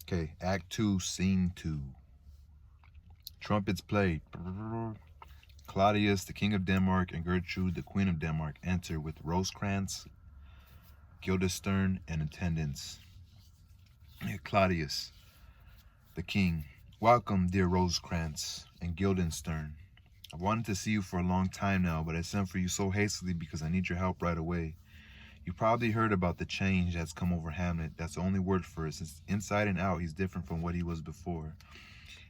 Okay, Act 2, Scene 2. Trumpets played. Claudius, the King of Denmark, and Gertrude, the Queen of Denmark, enter with Rosencrantz, Guildenstern, and attendants. Claudius, the King. Welcome, dear Rosencrantz and Guildenstern. I've wanted to see you for a long time now, but I sent for you so hastily because I need your help right away. You probably heard about the change that's come over Hamlet. That's the only word for it, since inside and out he's different from what he was before.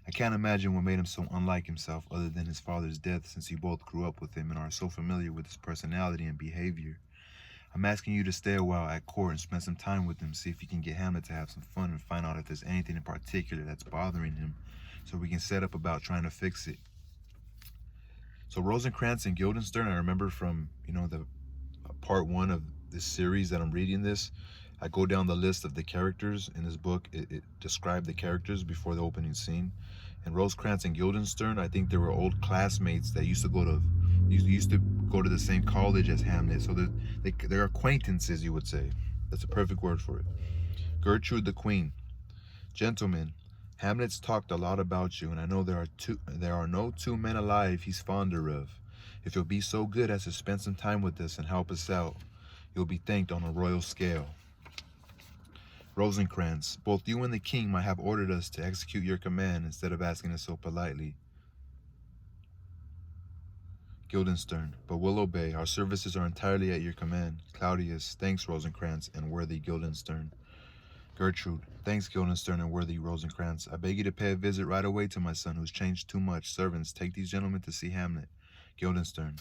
I can't imagine what made him so unlike himself other than his father's death, since you both grew up with him and are so familiar with his personality and behavior. I'm asking you to stay a while at court and spend some time with him, see if you can get Hamlet to have some fun and find out if there's anything in particular that's bothering him, so we can set up about trying to fix it. So Rosencrantz and Guildenstern, I remember from, the part 1 of this series that I'm reading this, I go down the list of the characters in this book. It described the characters before the opening scene. And Rosencrantz and Guildenstern, I think they were old classmates that used to go to the same college as Hamlet. So they're acquaintances, you would say. That's a perfect word for it. Gertrude the Queen. Gentlemen, Hamlet's talked a lot about you, and I know there are no two men alive he's fonder of. If you'll be so good as to spend some time with us and help us out, you'll be thanked on a royal scale. Rosencrantz, both you and the king might have ordered us to execute your command instead of asking us so politely. Guildenstern, but we'll obey. Our services are entirely at your command. Claudius, thanks Rosencrantz and worthy Guildenstern. Gertrude, thanks Guildenstern and worthy Rosencrantz. I beg you to pay a visit right away to my son, who's changed too much. Servants, take these gentlemen to see Hamlet. Guildenstern,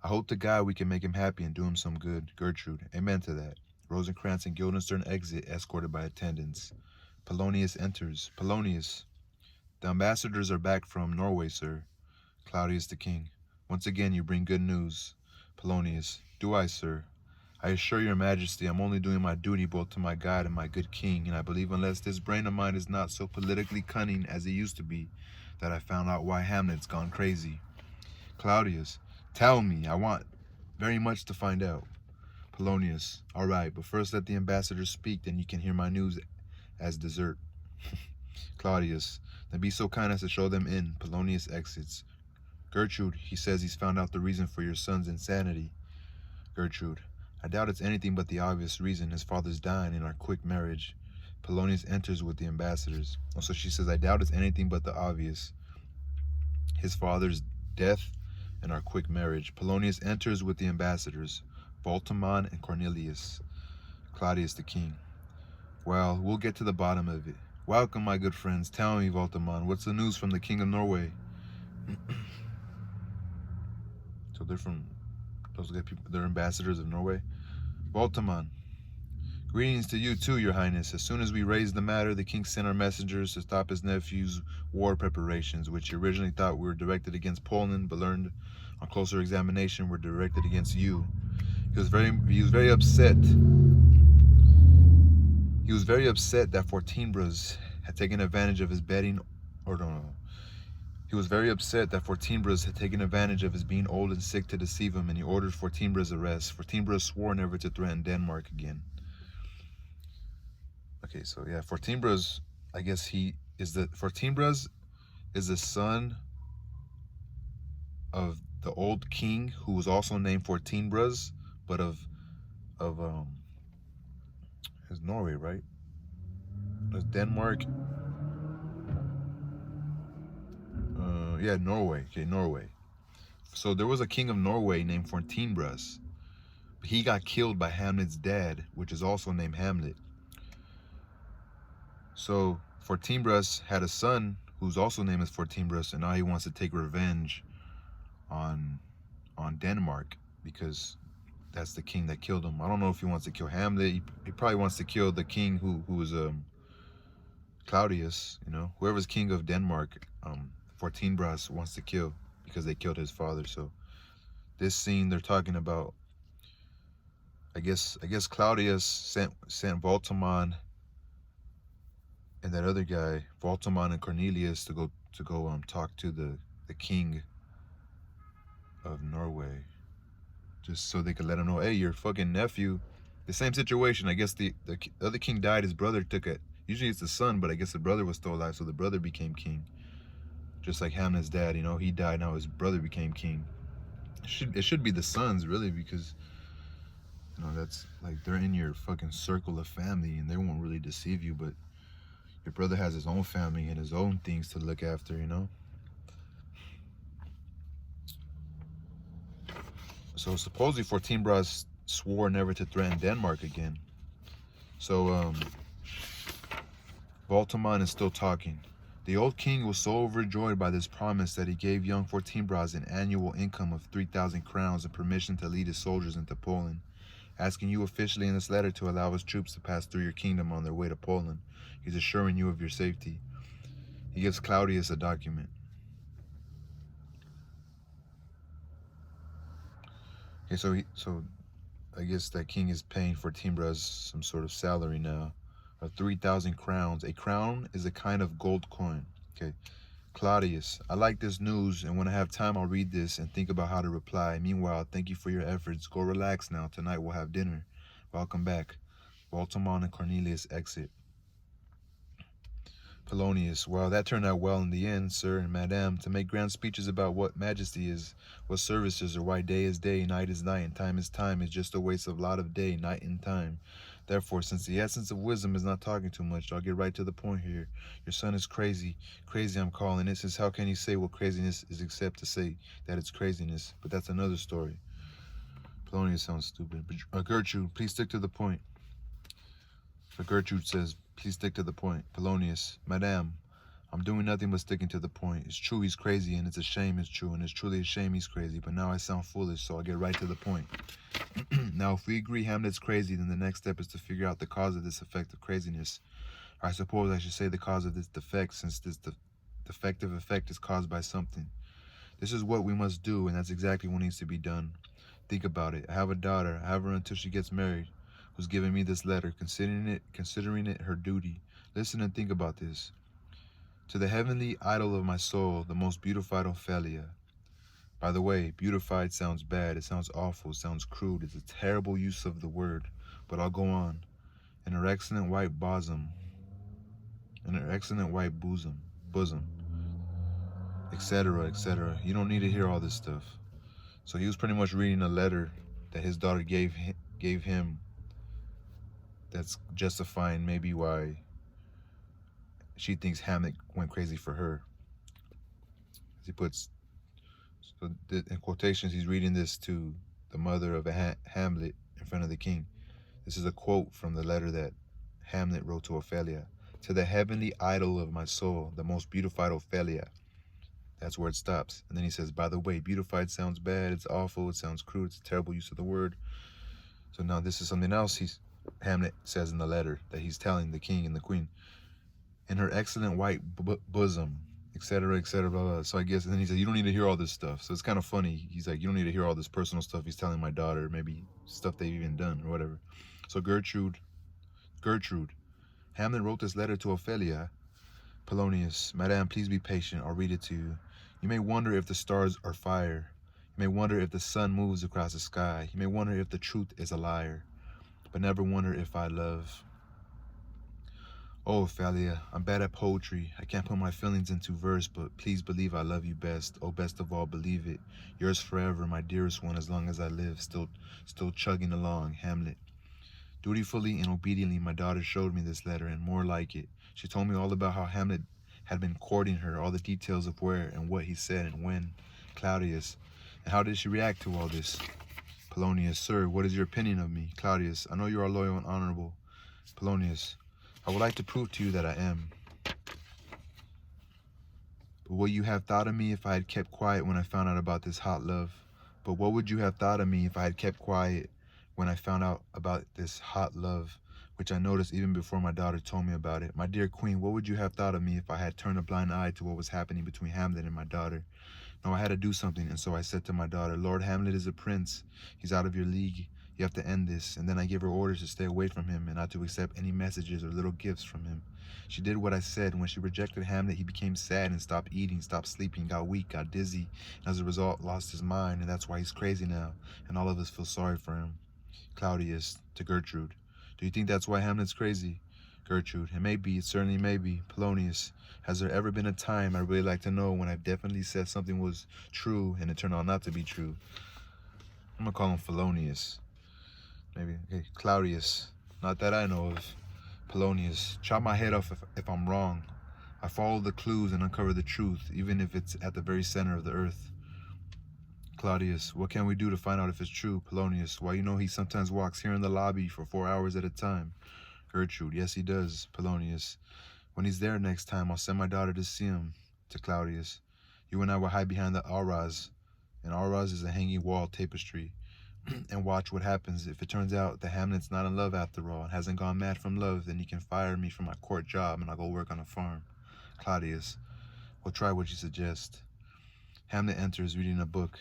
I hope to God we can make him happy and do him some good. Gertrude, amen to that. Rosencrantz and Guildenstern exit, escorted by attendants. Polonius enters. Polonius, the ambassadors are back from Norway, sir. Claudius the king, once again you bring good news. Polonius, do I, sir? I assure your majesty I'm only doing my duty both to my God and my good king, and I believe unless this brain of mine is not so politically cunning as it used to be, that I found out why Hamlet's gone crazy. Claudius, tell me, I want very much to find out. Polonius, all right, but first let the ambassadors speak, then you can hear my news as dessert. Claudius, then be so kind as to show them in. Polonius exits. Gertrude, he says he's found out the reason for your son's insanity. Gertrude, I doubt it's anything but the obvious reason, his father's dying in our quick marriage. Polonius enters with the ambassadors. So she says, I doubt it's anything but the obvious, his father's death and our quick marriage. Polonius enters with the ambassadors, Voltimand and Cornelius. Claudius the king, well, we'll get to the bottom of it. Welcome, my good friends. Tell me, Voltimand, what's the news from the king of Norway? So they're ambassadors of Norway. Voltimand, greetings to you too, your highness. As soon as we raised the matter, the king sent our messengers to stop his nephew's war preparations, which he originally thought were directed against Poland, but learned on closer examination were directed against you. He was very upset. He was very upset that Fortinbras had taken advantage of his betting, or no. He was very upset that Fortinbras had taken advantage of his being old and sick to deceive him, and he ordered Fortinbras' arrest. Fortinbras swore never to threaten Denmark again. Okay, so yeah, Fortinbras, I guess Fortinbras is the son of the old king who was also named Fortinbras, but of it's Norway, right? It's Denmark. Yeah, Norway. Okay, Norway. So there was a king of Norway named Fortinbras. He got killed by Hamlet's dad, which is also named Hamlet. So Fortinbras had a son who's also named as Fortinbras, and now he wants to take revenge on Denmark because that's the king that killed him. I don't know if he wants to kill Hamlet. He probably wants to kill the king who was Claudius, whoever's king of Denmark. Fortinbras wants to kill because they killed his father. So this scene they're talking about, I guess Claudius sent Voltimand and that other guy, Voltimand and Cornelius, to go talk to the king of Norway, just so they could let him know, hey, your fucking nephew, the same situation. I guess the other king died, his brother took Usually it's the son, but I guess the brother was still alive, so the brother became king. Just like Hamlet's dad, he died, now his brother became king. It should be the sons, really, because that's like they're in your fucking circle of family and they won't really deceive you, but your brother has his own family and his own things to look after. So supposedly Fortinbras swore never to threaten Denmark again. So Voltamont is still talking. The old king was so overjoyed by this promise that he gave young Fortinbras an annual income of 3,000 crowns and permission to lead his soldiers into Poland, asking you officially in this letter to allow his troops to pass through your kingdom on their way to Poland. He's assuring you of your safety. He gives Claudius a document. Okay, so I guess that king is paying Fortinbras some sort of salary now of 3,000 crowns. A crown is a kind of gold coin. Okay. Claudius, I like this news, and when I have time, I'll read this and think about how to reply. Meanwhile, thank you for your efforts. Go relax now. Tonight we'll have dinner. Welcome back. Voltamont and Cornelius exit. Polonius, well, that turned out well in the end, sir and madame. To make grand speeches about what majesty is, what services are, why day is day, night is night, and time is just a waste of lot of day, night, and time. Therefore, since the essence of wisdom is not talking too much, I'll get right to the point here. Your son is crazy. Crazy I'm calling it, since how can he say what craziness is except to say that it's craziness? But that's another story. Polonius sounds stupid. But, Gertrude, please stick to the point. But Gertrude says, please stick to the point. Polonius, madame, I'm doing nothing but sticking to the point. It's true he's crazy, and it's a shame it's true, and it's truly a shame he's crazy, but now I sound foolish, so I'll get right to the point. Now, if we agree Hamlet's crazy, then the next step is to figure out the cause of this effect of craziness. I suppose I should say the cause of this defect, since this defective effect is caused by something. This is what we must do, and that's exactly what needs to be done. Think about it. I have a daughter. I have her until she gets married, who's giving me this letter, considering it her duty. Listen and think about this. To the heavenly idol of my soul, the most beautified Ophelia. By the way, beautified sounds bad, it sounds awful, it sounds crude, it's a terrible use of the word, but I'll go on. In her excellent white bosom, etc., etc. You don't need to hear all this stuff. So he was pretty much reading a letter that his daughter gave him that's justifying maybe why she thinks Hamlet went crazy for her. As he puts, so in quotations, he's reading this to the mother of Hamlet in front of the king. This is a quote from the letter that Hamlet wrote to Ophelia. To the heavenly idol of my soul, the most beautified Ophelia. That's where it stops. And then he says, by the way, beautified sounds bad, it's awful, it sounds crude, it's a terrible use of the word. So now this is something else Hamlet says in the letter that he's telling the king and the queen. In her excellent white bosom, etc., etc., blah, blah. So I guess, and then he said, you don't need to hear all this stuff. So it's kind of funny. He's like, you don't need to hear all this personal stuff he's telling my daughter, maybe stuff they've even done or whatever. So Gertrude, Hamlet wrote this letter to Ophelia. Polonius, madame, please be patient. I'll read it to you. You may wonder if the stars are fire. You may wonder if the sun moves across the sky. You may wonder if the truth is a liar. But never wonder if I love. Oh, Ophelia, I'm bad at poetry. I can't put my feelings into verse, but please believe I love you best. Oh, best of all, believe it. Yours forever, my dearest one, as long as I live, still chugging along, Hamlet. Dutifully and obediently, my daughter showed me this letter, and more like it. She told me all about how Hamlet had been courting her, all the details of where and what he said and when. Claudius, and how did she react to all this? Polonius, sir, what is your opinion of me? Claudius, I know you are loyal and honorable. Polonius, I would like to prove to you that I am. But what you have thought of me if I had kept quiet when I found out about this hot love? But what would you have thought of me if I had kept quiet when I found out about this hot love, which I noticed even before my daughter told me about it? My dear queen, what would you have thought of me if I had turned a blind eye to what was happening between Hamlet and my daughter? No, I had to do something, and so I said to my daughter, Lord Hamlet is a prince. He's out of your league. You have to end this. And then I gave her orders to stay away from him and not to accept any messages or little gifts from him. She did what I said. When she rejected Hamlet, he became sad and stopped eating, stopped sleeping, got weak, got dizzy, and as a result lost his mind, and that's why he's crazy now, and all of us feel sorry for him. Claudius, to Gertrude, do you think that's why Hamlet's crazy? Gertrude, it may be, it certainly may be. Polonius, has there ever been a time, I'd really like to know, when I've definitely said something was true and it turned out not to be true? I'm gonna call him Polonius. Maybe, okay, Claudius, not that I know of. Polonius, chop my head off if I'm wrong. I follow the clues and uncover the truth, even if it's at the very center of the earth. Claudius, what can we do to find out if it's true? Polonius, why, you know he sometimes walks here in the lobby for 4 hours at a time. Gertrude, yes he does. Polonius, when he's there next time, I'll send my daughter to see him. To Claudius, you and I will hide behind the auras, and auras is a hanging wall tapestry, and watch what happens. If it turns out that Hamlet's not in love after all and hasn't gone mad from love, then he can fire me from my court job and I'll go work on a farm. Claudius, we'll try what you suggest. Hamlet enters, reading a book.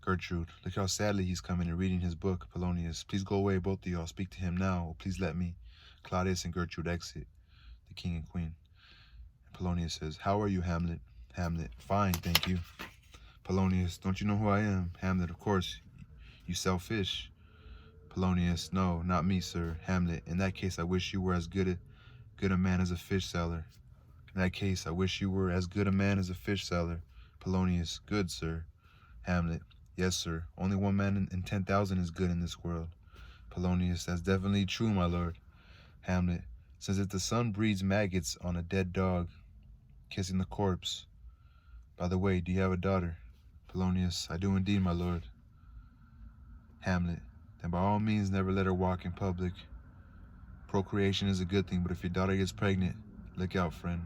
Gertrude, look how sadly he's coming and reading his book. Polonius, please go away, both of y'all. Speak to him now, or please let me. Claudius and Gertrude exit. The king and queen. And Polonius says, how are you, Hamlet? Hamlet, fine, thank you. Polonius, don't you know who I am? Hamlet, of course. You sell fish. Polonius, no, not me, sir. Hamlet, in that case, I wish you were as good a man as a fish seller. In that case, I wish you were as good a man as a fish seller. Polonius, good, sir. Hamlet, yes, sir. Only one man in 10,000 is good in this world. Polonius, that's definitely true, my lord. Hamlet, since if the sun breeds maggots on a dead dog, kissing the corpse. By the way, do you have a daughter? Polonius, I do indeed, my lord. Hamlet, then by all means never let her walk in public. Procreation is a good thing, but if your daughter gets pregnant, look out, friend.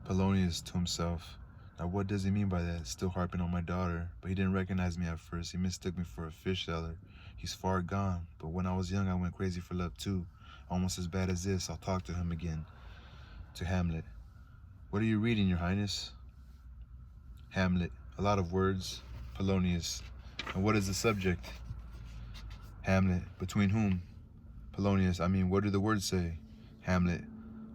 Polonius to himself, now what does he mean by that? Still harping on my daughter, but he didn't recognize me at first. He mistook me for a fish seller. He's far gone, but when I was young I went crazy for love too. Almost as bad as this. I'll talk to him again. To Hamlet, what are you reading, your highness? Hamlet, a lot of words. Polonius, and what is the subject? Hamlet, between whom? Polonius, I mean, what do the words say? Hamlet,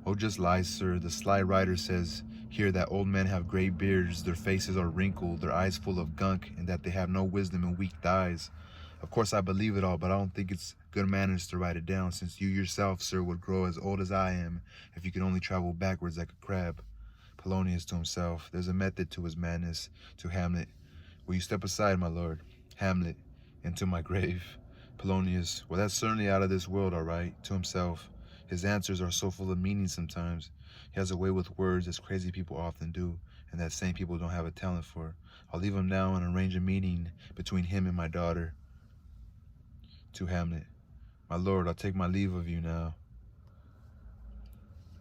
oh, just lies, sir. The sly writer says here that old men have gray beards, their faces are wrinkled, their eyes full of gunk, and that they have no wisdom and weak thighs. Of course I believe it all, but I don't think it's good manners to write it down, since you yourself, sir, would grow as old as I am if you could only travel backwards like a crab. Polonius to himself, there's a method to his madness. To Hamlet, will you step aside, my lord? Hamlet, into my grave. Polonius, well, that's certainly out of this world, all right. To himself, his answers are so full of meaning sometimes. He has a way with words as crazy people often do, and that same people don't have a talent for. I'll leave him now and arrange a meeting between him and my daughter. To Hamlet, my lord, I'll take my leave of you now.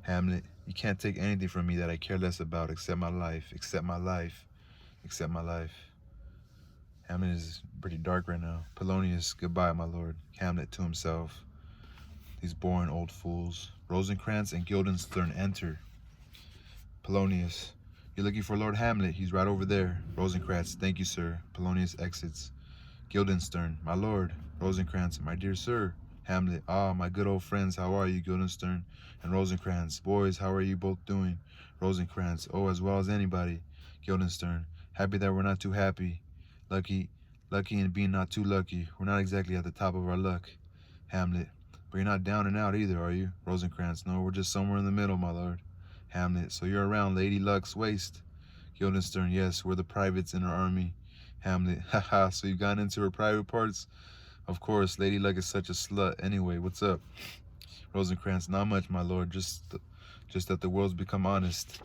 Hamlet, you can't take anything from me that I care less about except my life, except my life, except my life. Hamlet is pretty dark right now. Polonius, goodbye, my lord. Hamlet to himself, these boring old fools. Rosencrantz and Guildenstern enter. Polonius, you're looking for Lord Hamlet. He's right over there. Rosencrantz, thank you, sir. Polonius exits. Guildenstern, my lord. Rosencrantz, my dear sir. Hamlet, ah, my good old friends, how are you, Guildenstern? And Rosencrantz, boys, how are you both doing? Rosencrantz, oh, as well as anybody. Guildenstern, happy that we're not too happy. Lucky in being not too lucky. We're not exactly at the top of our luck. Hamlet, but you're not down and out either, are you? Rosencrantz, no, we're just somewhere in the middle, my lord. Hamlet, so you're around Lady Luck's waist. Guildenstern, yes, we're the privates in our army. Hamlet, haha, so you've gone into her private parts? Of course, Lady Luck is such a slut. Anyway, what's up? Rosencrantz, not much, my lord, just that the world's become honest.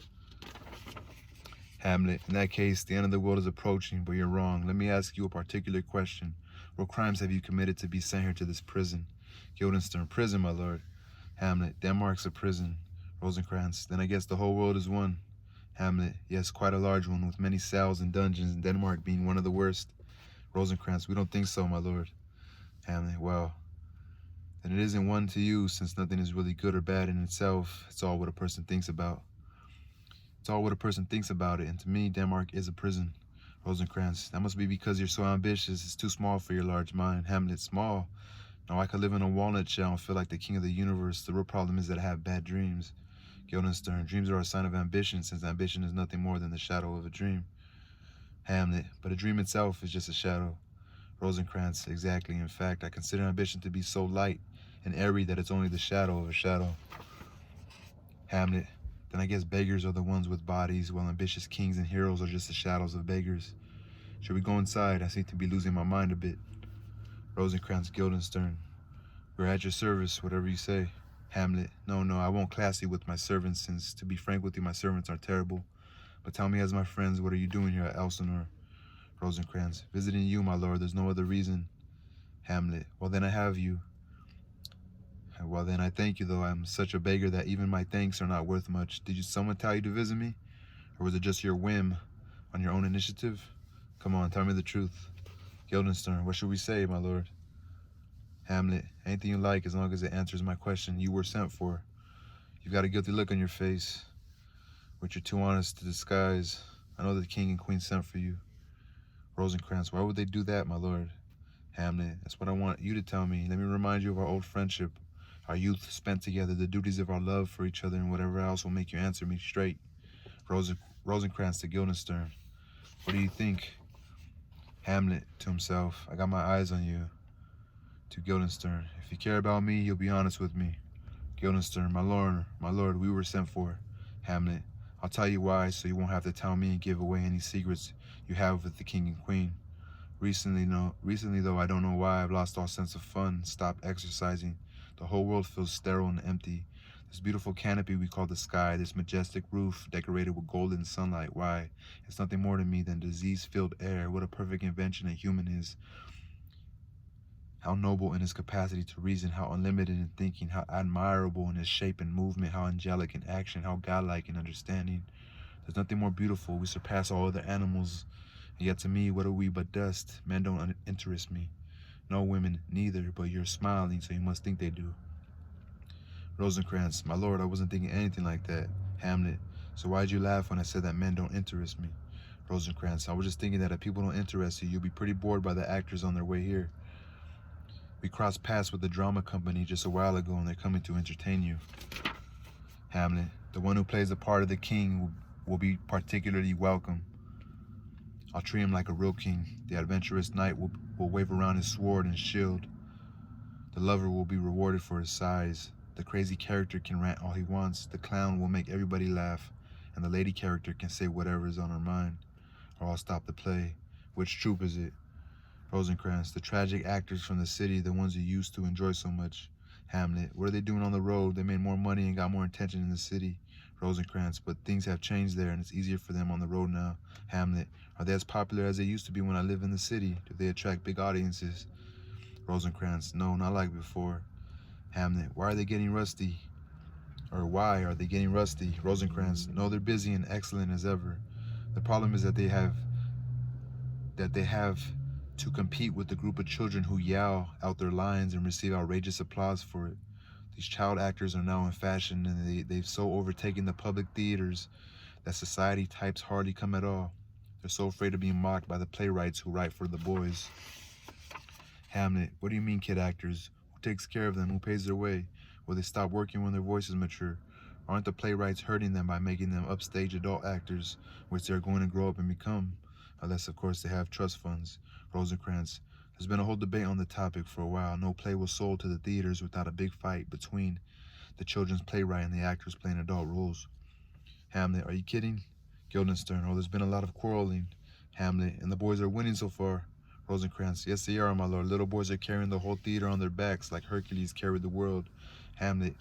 Hamlet, in that case, the end of the world is approaching, but you're wrong. Let me ask you a particular question. What crimes have you committed to be sent here to this prison? Guildenstern, prison, my lord. Hamlet, Denmark's a prison. Rosencrantz, then I guess the whole world is one. Hamlet, yes, quite a large one, with many cells and dungeons, and Denmark being one of the worst. Rosencrantz, we don't think so, my lord. Hamlet, well, then it isn't one to you, since nothing is really good or bad in itself. It's all what a person thinks about. It's all what a person thinks about it, and to me, Denmark is a prison. Rosencrantz, that must be because you're so ambitious. It's too small for your large mind. Hamlet, small? No, I could live in a walnut shell and feel like the king of the universe. The real problem is that I have bad dreams. Guildenstern, dreams are a sign of ambition, since ambition is nothing more than the shadow of a dream. Hamlet, but a dream itself is just a shadow. Rosencrantz, exactly. In fact, I consider ambition to be so light, and airy that it's only the shadow of a shadow. Hamlet, then I guess beggars are the ones with bodies, while ambitious kings and heroes are just the shadows of beggars. Should we go inside? I seem to be losing my mind a bit. Rosencrantz, Guildenstern, we're at your service, whatever you say. Hamlet, no, I won't class you with my servants, since, to be frank with you, my servants are terrible. But tell me as my friends, what are you doing here at Elsinore? Rosencrantz, visiting you, my lord, there's no other reason. Hamlet, well then I have you. Well then I thank you, though I'm such a beggar that even my thanks are not worth much. Did someone tell you to visit me? Or was it just your whim, on your own initiative? Come on, tell me the truth. Guildenstern, what should we say, my lord? Hamlet, anything you like as long as it answers my question. You were sent for. You've got a guilty look on your face, which you're too honest to disguise. I know the king and queen sent for you. Rosencrantz, why would they do that, my lord? Hamlet, that's what I want you to tell me. Let me remind you of our old friendship, our youth spent together, the duties of our love for each other, and whatever else will make you answer me straight. Rosencrantz to Guildenstern, what do you think? Hamlet to himself, I got my eyes on you. To Guildenstern, if you care about me, you'll be honest with me. Guildenstern, my lord, we were sent for. Hamlet, I'll tell you why, so you won't have to tell me and give away any secrets you have with the king and queen. Recently though, I don't know why, I've lost all sense of fun, stopped exercising. The whole world feels sterile and empty. This beautiful canopy we call the sky, this majestic roof decorated with golden sunlight, why? It's nothing more to me than disease-filled air. What a perfect invention a human is. How noble in his capacity to reason, how unlimited in thinking, how admirable in his shape and movement, how angelic in action, how godlike in understanding. There's nothing more beautiful. We surpass all other animals. And yet to me, what are we but dust? Men don't interest me. No, women neither, but you're smiling, so you must think they do. Rosencrantz, my lord, I wasn't thinking anything like that. Hamlet, so why'd you laugh when I said that men don't interest me? Rosencrantz, I was just thinking that if people don't interest you, you'll be pretty bored by the actors on their way here. We crossed paths with the drama company just a while ago, and they're coming to entertain you. Hamlet, the one who plays the part of the king will be particularly welcome. I'll treat him like a real king. The adventurous knight will wave around his sword and shield. The lover will be rewarded for his size. The crazy character can rant all he wants. The clown will make everybody laugh. And the lady character can say whatever is on her mind. Or I'll stop the play. Which troupe is it? Rosencrantz, the tragic actors from the city, the ones you used to enjoy so much. Hamlet, what are they doing on the road? They made more money and got more attention in the city. Rosencrantz, but things have changed there and it's easier for them on the road now. Hamlet, are they as popular as they used to be when I lived in the city? Do they attract big audiences? Rosencrantz, no, not like before. Hamlet, why are they getting rusty? Or why are they getting rusty? Rosencrantz, no, they're busy and excellent as ever. The problem is that they have to compete with the group of children who yell out their lines and receive outrageous applause for it. These child actors are now in fashion, and they've so overtaken the public theaters that society types hardly come at all. They're so afraid of being mocked by the playwrights who write for the boys. Hamlet, what do you mean kid actors? Who takes care of them? Who pays their way? Will they stop working when their voices mature? Aren't the playwrights hurting them by making them upstage adult actors, which they're going to grow up and become? Unless, of course, they have trust funds. Rosencrantz, there's been a whole debate on the topic for a while. No play was sold to the theaters without a big fight between the children's playwright and the actors playing adult roles. Hamlet, are you kidding? Guildenstern, oh, there's been a lot of quarreling. Hamlet, and the boys are winning so far. Rosencrantz, yes they are, my lord. Little boys are carrying the whole theater on their backs like Hercules carried the world. Hamlet,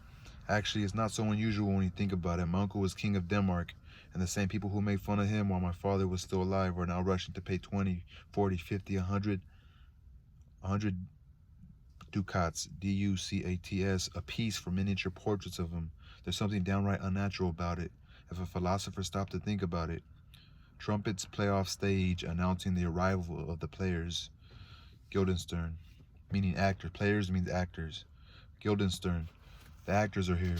actually, it's not so unusual when you think about it. My uncle was king of Denmark, and the same people who made fun of him while my father was still alive are now rushing to pay 20, 40, 50, 100 ducats, D-U-C-A-T-S, a piece for miniature portraits of him. There's something downright unnatural about it, if a philosopher stopped to think about it. Trumpets play off stage, announcing the arrival of the players. Guildenstern, meaning actor. Players means actors. Guildenstern, the actors are here.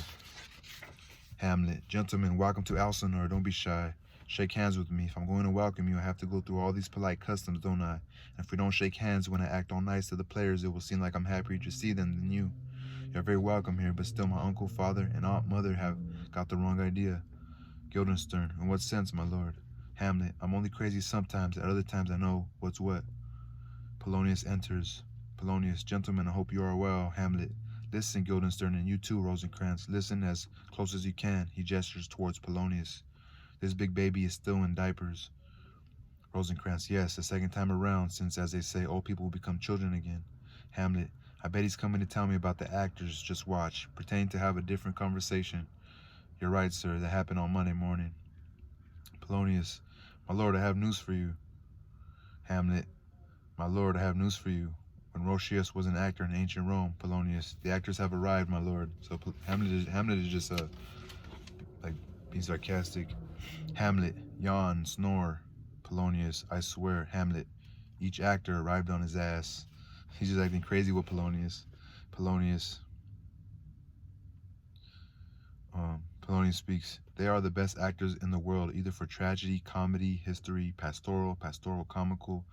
Hamlet, gentlemen, welcome to Elsinore. Don't be shy. Shake hands with me. If I'm going to welcome you, I have to go through all these polite customs, don't I? And if we don't shake hands when I act all nice to the players, it will seem like I'm happier to see them than you. You're very welcome here, but still my uncle, father, and aunt mother have got the wrong idea. Guildenstern, in what sense, my lord? Hamlet, I'm only crazy sometimes, at other times I know what's what. Polonius enters. Polonius, gentlemen, I hope you are well. Hamlet, Listen, Guildenstern, and you too, Rosencrantz. Listen as close as you can. He gestures towards Polonius. This big baby is still in diapers. Rosencrantz, yes, the second time around, since, as they say, old people will become children again. Hamlet, I bet he's coming to tell me about the actors. Just watch, pretending to have a different conversation. You're right, sir, that happened on Monday morning. Polonius, my lord, I have news for you. Hamlet, my lord, I have news for you. When Roscius was an actor in ancient Rome, Polonius, the actors have arrived, my lord. So Hamlet is just like being sarcastic. Hamlet, yawn, snore. Polonius, I swear, Hamlet. Each actor arrived on his ass. He's just acting crazy with Polonius. Polonius. Polonius speaks. They are the best actors in the world, either for tragedy, comedy, history, pastoral, pastoral comical,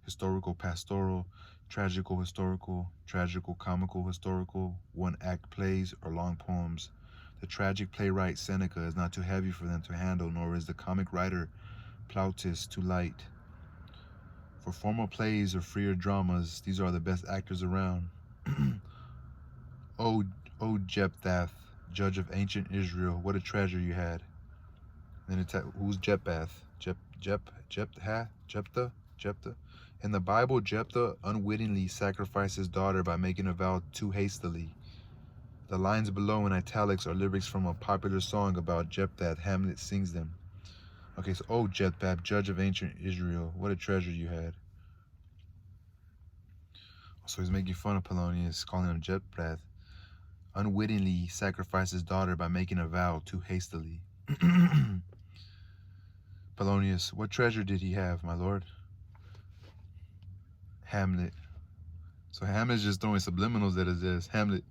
historical pastoral, tragical historical, tragical comical historical, one-act plays, or long poems. The tragic playwright Seneca is not too heavy for them to handle, nor is the comic writer Plautus too light. For formal plays or freer dramas, these are the best actors around. O Jephthah, judge of ancient Israel, what a treasure you had. Then who's Jephthah? Jephthah? In the Bible, Jephthah unwittingly sacrificed his daughter by making a vow too hastily. The lines below in italics are lyrics from a popular song about Jephthah. Hamlet sings them. Okay, so, O Jephthah, judge of ancient Israel, what a treasure you had. So he's making fun of Polonius, calling him Jephthah. Unwittingly sacrificed his daughter by making a vow too hastily. Polonius, what treasure did he have, my lord? Hamlet. So Hamlet's just throwing subliminals that is this. Hamlet.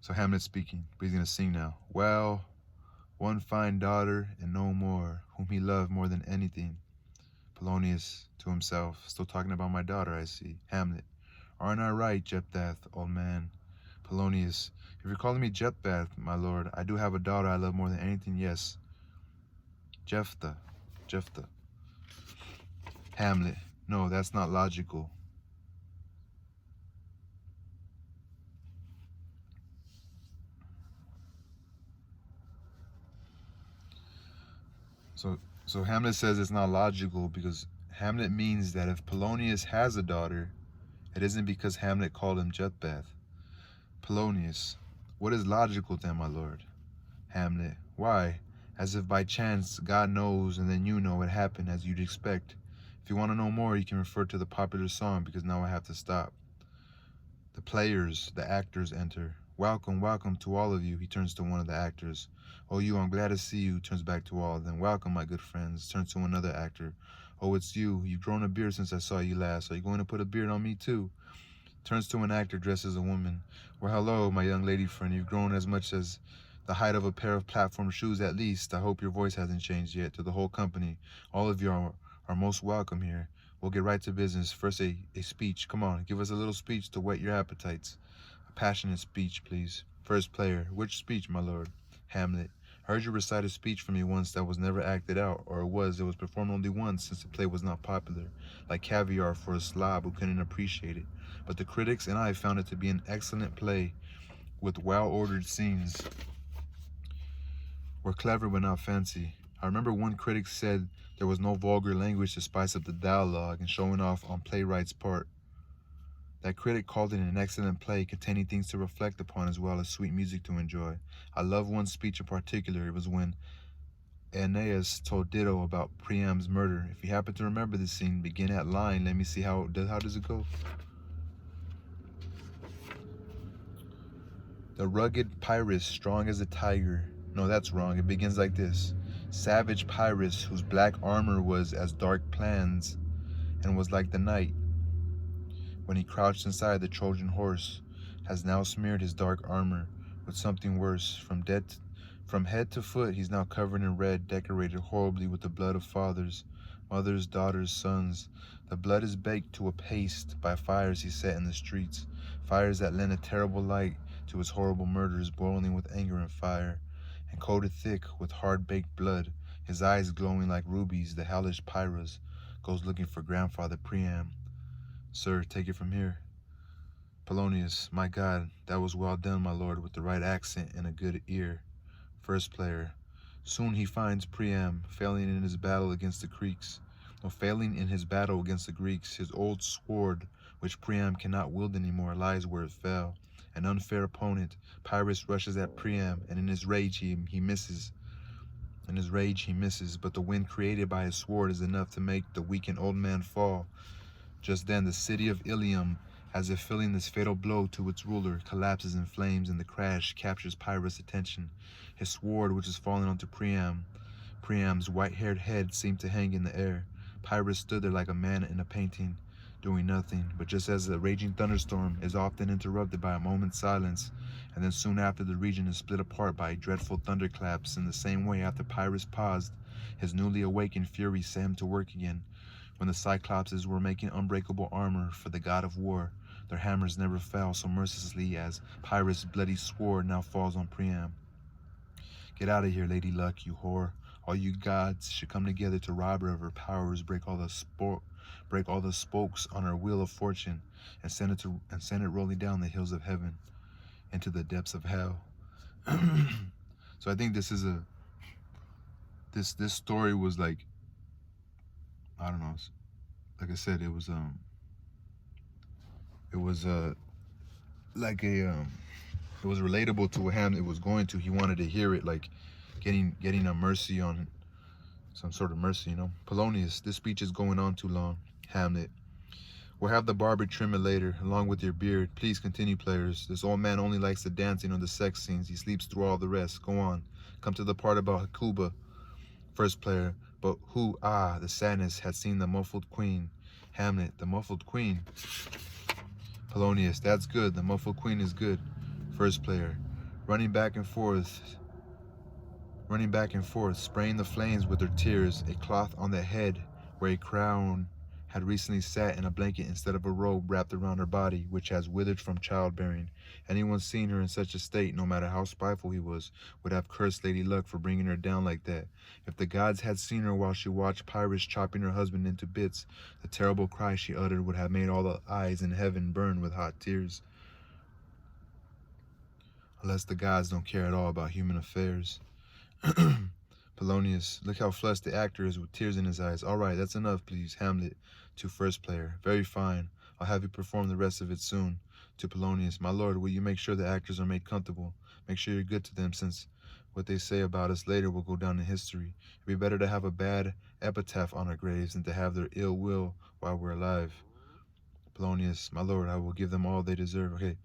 So Hamlet's speaking, but he's going to sing now. Well, one fine daughter and no more, whom he loved more than anything. Polonius to himself, still talking about my daughter, I see. Hamlet. Aren't I right, Jephthah, old man? Polonius. If you're calling me Jephthah, my lord, I do have a daughter I love more than anything, yes. Jephthah. Hamlet. No, that's not logical. So Hamlet says it's not logical because Hamlet means that if Polonius has a daughter, it isn't because Hamlet called him Jephthah. Polonius. What is logical then, my lord? Hamlet. Why? As if by chance God knows and then you know it happened as you'd expect. If you want to know more, you can refer to the popular song because now I have to stop. The players, the actors enter. Welcome, welcome to all of you. He turns to one of the actors. Oh, you, I'm glad to see you. Turns back to all. Then welcome, my good friends. Turns to another actor. Oh, it's you. You've grown a beard since I saw you last. Are you going to put a beard on me too? Turns to an actor dressed as a woman. Well, hello, my young lady friend. You've grown as much as the height of a pair of platform shoes at least. I hope your voice hasn't changed yet. To the whole company, all of you are most welcome here. We'll get right to business. First, a speech. Come on, give us a little speech to whet your appetites. A passionate speech, please. First player. Which speech, my lord? Hamlet. I heard you recite a speech from me once that was never acted out, or it was performed only once since the play was not popular, like caviar for a slob who couldn't appreciate it. But the critics and I found it to be an excellent play with well-ordered scenes. We're clever but not fancy. I remember one critic said there was no vulgar language to spice up the dialogue and showing off on playwright's part. That critic called it an excellent play containing things to reflect upon as well as sweet music to enjoy. I love one speech in particular. It was when Aeneas told Dido about Priam's murder. If you happen to remember this scene, begin at line. Let me see how does it go? The rugged Pyrrhus, strong as a tiger. No, that's wrong. It begins like this. Savage Pyrrhus, whose black armor was as dark plans and was like the night, when he crouched inside the Trojan horse, has now smeared his dark armor with something worse. From head to foot, he's now covered in red, decorated horribly with the blood of fathers, mothers, daughters, sons. The blood is baked to a paste by fires he set in the streets, fires that lend a terrible light to his horrible murders, boiling with anger and fire, and coated thick with hard-baked blood, his eyes glowing like rubies. The hellish Pyrrhus goes looking for grandfather Priam. Sir, take it from here. Polonius, my God, that was well done, my lord, with the right accent and a good ear. First player. Soon he finds Priam failing in his battle against the Greeks. Failing in his battle against the Greeks, his old sword, which Priam cannot wield anymore, lies where it fell. An unfair opponent, Pyrrhus rushes at Priam, and in his rage he misses. But the wind created by his sword is enough to make the weakened old man fall. Just then the city of Ilium, as if feeling this fatal blow to its ruler, collapses in flames, and the crash captures Pyrrhus' attention. His sword, which is falling onto Priam's white-haired head, seemed to hang in the air. Pyrrhus stood there like a man in a painting, doing nothing. But just as a raging thunderstorm is often interrupted by a moment's silence, and then soon after the region is split apart by dreadful thunderclaps, in the same way, after Pyrrhus paused, his newly awakened fury set him to work again. When the Cyclopses were making unbreakable armor for the god of war, their hammers never fell so mercilessly as Pyrrhus' bloody sword now falls on Priam. Get out of here, Lady Luck, you whore. All you gods should come together to rob her of her powers, break all the spokes on her wheel of fortune, and send it rolling down the hills of heaven into the depths of hell. So I think this story was like, I don't know, like I said, it was like it was relatable to what Hamlet was going to. He wanted to hear it, like getting a mercy on some sort of mercy, you know. Polonius, this speech is going on too long. Hamlet, we'll have the barber trim it later, along with your beard. Please continue, players. This old man only likes the dancing or the sex scenes. He sleeps through all the rest. Go on. Come to the part about Hecuba. First player, but who, the sadness, had seen the muffled queen. Hamlet, the muffled queen. Polonius, that's good. The muffled queen is good. First player, running back and forth, spraying the flames with her tears, a cloth on the head where a crown had recently sat, in a blanket instead of a robe wrapped around her body, which has withered from childbearing. Anyone seen her in such a state, no matter how spiteful he was, would have cursed Lady Luck for bringing her down like that. If the gods had seen her while she watched Pyrrhus chopping her husband into bits, the terrible cry she uttered would have made all the eyes in heaven burn with hot tears. Unless the gods don't care at all about human affairs. Polonius, look how flushed the actor is with tears in his eyes. All right, that's enough, please. Hamlet, to first player. Very fine. I'll have you perform the rest of it soon. To Polonius, my lord, will you make sure the actors are made comfortable? Make sure you're good to them, since what they say about us later will go down in history. It'd be better to have a bad epitaph on our graves than to have their ill will while we're alive. Polonius, my lord, I will give them all they deserve. Okay.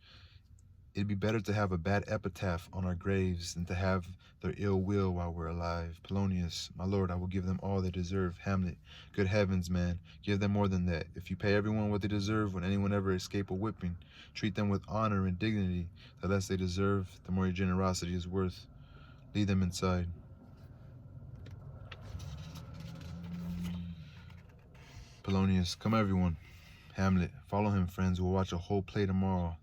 It'd be better to have a bad epitaph on our graves than to have their ill will while we're alive. Polonius, my lord, I will give them all they deserve. Hamlet, good heavens, man, give them more than that. If you pay everyone what they deserve, when anyone ever escape a whipping, treat them with honor and dignity. The less they deserve, the more your generosity is worth. Lead them inside. Polonius, come everyone. Hamlet, follow him, friends. We'll watch a whole play tomorrow.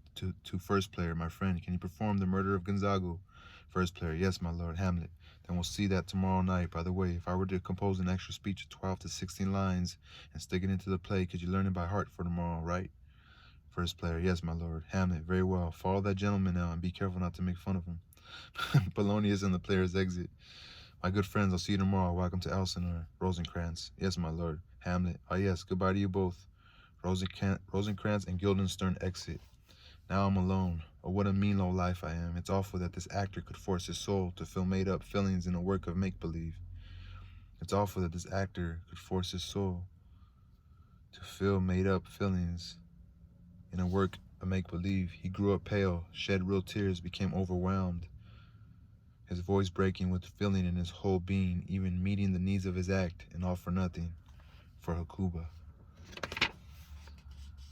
To first player, my friend, can you perform the murder of Gonzago? First player, yes, my lord. Hamlet, then we'll see that tomorrow night. By the way, if I were to compose an extra speech of 12 to 16 lines and stick it into the play, could you learn it by heart for tomorrow, right? First player, yes, my lord. Hamlet, very well. Follow that gentleman now and be careful not to make fun of him. Polonius and the players exit. My good friends, I'll see you tomorrow. Welcome to Elsinore. Rosencrantz, yes, my lord. Hamlet, yes, goodbye to you both. Rosencrantz and Guildenstern exit. Now I'm alone. Oh, what a mean low life I am. It's awful that this actor could force his soul to feel made-up feelings in a work of make-believe. It's awful that this actor could force his soul to feel made-up feelings in a work of make-believe. He grew up pale, shed real tears, became overwhelmed, his voice breaking with feeling in his whole being, even meeting the needs of his act, and all for nothing, for Hecuba.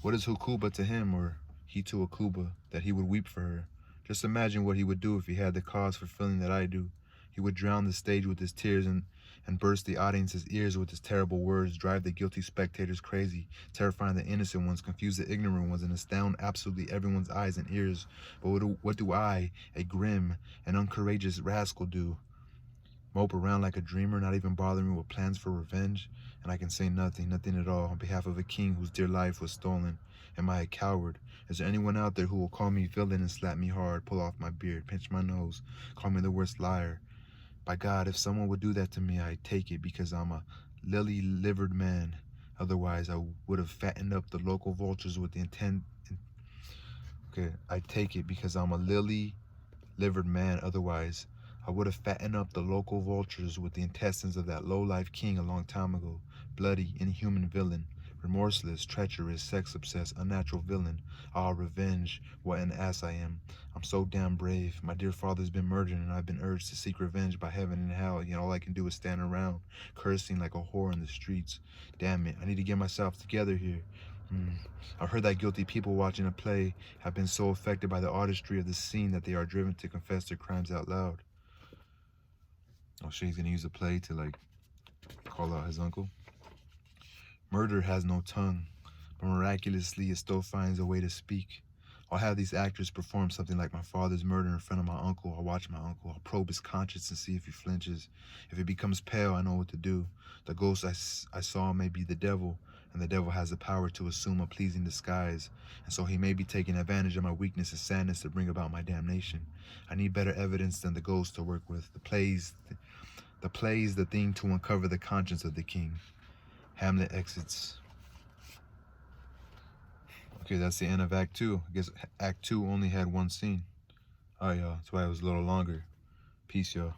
What is Hecuba to him, or he to Hecuba, that he would weep for her? Just imagine what he would do if he had the cause for feeling that I do. He would drown the stage with his tears and burst the audience's ears with his terrible words, drive the guilty spectators crazy, terrifying the innocent ones, confuse the ignorant ones, and astound absolutely everyone's eyes and ears. But what do I, a grim and uncourageous rascal, do? mope around like a dreamer, not even bothering with plans for revenge, and I can say nothing at all on behalf of a king whose dear life was stolen. Am I a coward? Is there anyone out there who will call me villain and slap me hard, pull off my beard, pinch my nose, call me the worst liar? By God, if someone would do that to me, I'd take it because I'm a lily-livered man. Otherwise, I would have fattened up the local vultures with the intent. Okay, I'd take it because I'm a lily-livered man. Otherwise, I would have fattened up the local vultures with the intestines of that low-life king a long time ago. Bloody, inhuman villain. Remorseless, treacherous, sex-obsessed, unnatural villain. Ah, revenge, what an ass I am. I'm so damn brave. My dear father's been murdered and I've been urged to seek revenge by heaven and hell, yet all I can do is stand around, cursing like a whore in the streets. Damn it, I need to get myself together here. I've heard that guilty people watching a play have been so affected by the artistry of the scene that they are driven to confess their crimes out loud. Oh shit, he's gonna use the play to like call out his uncle. Murder has no tongue, but miraculously it still finds a way to speak. I'll have these actors perform something like my father's murder in front of my uncle. I'll watch my uncle. I'll probe his conscience and see if he flinches. If he becomes pale, I know what to do. The ghost I saw may be the devil, and the devil has the power to assume a pleasing disguise, and so he may be taking advantage of my weakness and sadness to bring about my damnation. I need better evidence than the ghost to work with. The play's the thing to uncover the conscience of the king. Hamlet exits. Okay, that's the end of Act 2. I guess Act 2 only had one scene. Alright, y'all. That's why it was a little longer. Peace, y'all.